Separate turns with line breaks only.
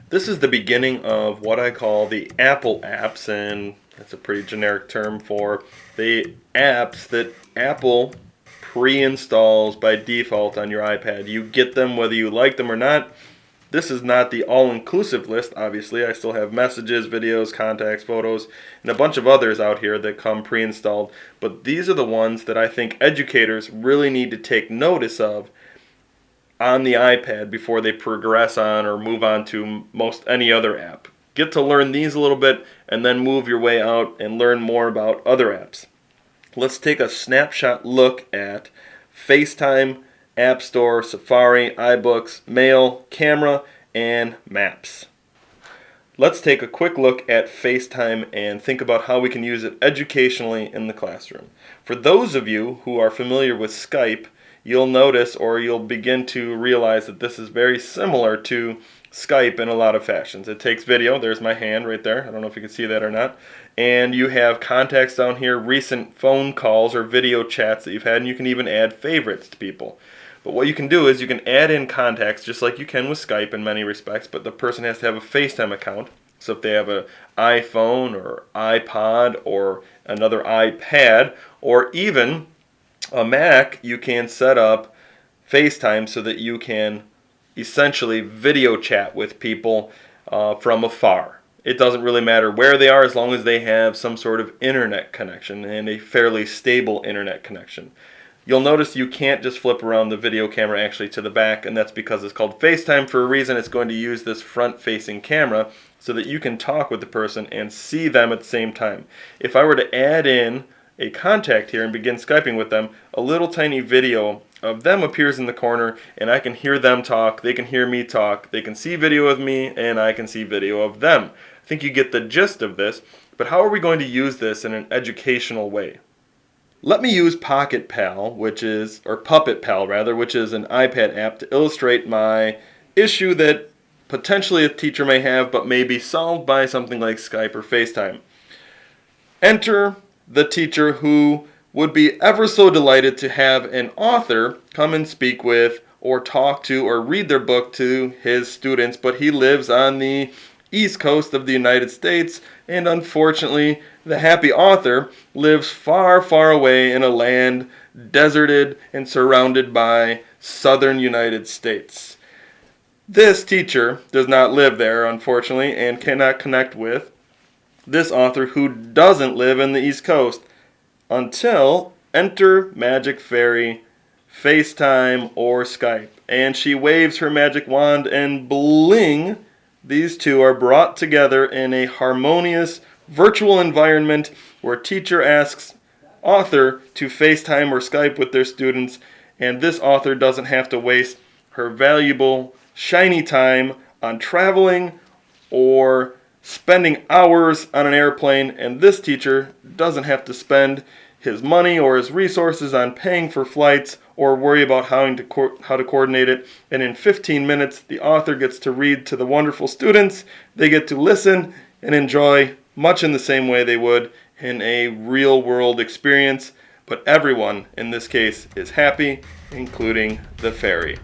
This is the beginning of what I call the Apple apps, and that's a pretty generic term for the apps that Apple pre-installs by default on your iPad. You get them whether you like them or not. This is not the all-inclusive list, obviously. I still have messages, videos, contacts, photos, and a bunch of others out here that come pre-installed. But these are the ones that I think educators really need to take notice of on the iPad before they progress on or move on to most any other app. Get to learn these a little bit and then move your way out and learn more about other apps. Let's take a snapshot look at FaceTime, App Store, Safari, iBooks, Mail, Camera, and Maps. Let's take a quick look at FaceTime and think about how we can use it educationally in the classroom. For those of you who are familiar with Skype, you'll notice or you'll begin to realize that this is very similar to Skype in a lot of fashions. It takes video. There's my hand right there. I don't know if you can see that or not. And you have contacts down here, recent phone calls or video chats that you've had, and you can even add favorites to people. But what you can do is you can add in contacts just like you can with Skype in many respects, but the person has to have a FaceTime account. So if they have an iPhone or iPod or another iPad or even a Mac, you can set up FaceTime so that you can essentially video chat with people from afar. It doesn't really matter where they are as long as they have some sort of internet connection and a fairly stable internet connection. You'll notice you can't just flip around the video camera actually to the back, and that's because it's called FaceTime for a reason. It's going to use this front-facing camera so that you can talk with the person and see them at the same time. If I were to add in a contact here and begin Skyping with them, a little tiny video of them appears in the corner and I can hear them talk, they can hear me talk, they can see video of me and I can see video of them. I think you get the gist of this, but how are we going to use this in an educational way? Let me use Puppet Pal, which is an iPad app to illustrate my issue that potentially a teacher may have but may be solved by something like Skype or FaceTime. Enter the teacher who would be ever so delighted to have an author come and speak with or talk to or read their book to his students, but he lives on the East Coast of the United States, and unfortunately the happy author lives far, far away in a land deserted and surrounded by southern United States. This teacher does not live there, unfortunately, and cannot connect with this author who doesn't live in the East Coast until enter Magic Fairy, FaceTime, or Skype. And she waves her magic wand and bling, these two are brought together in a harmonious virtual environment where teacher asks author to FaceTime or Skype with their students, and this author doesn't have to waste her valuable, shiny time on traveling or spending hours on an airplane, and this teacher doesn't have to spend his money or his resources on paying for flights or worry about how to coordinate it. And in 15 minutes, the author gets to read to the wonderful students. They get to listen and enjoy much in the same way they would in a real-world experience. But everyone, in this case, is happy, including the fairy.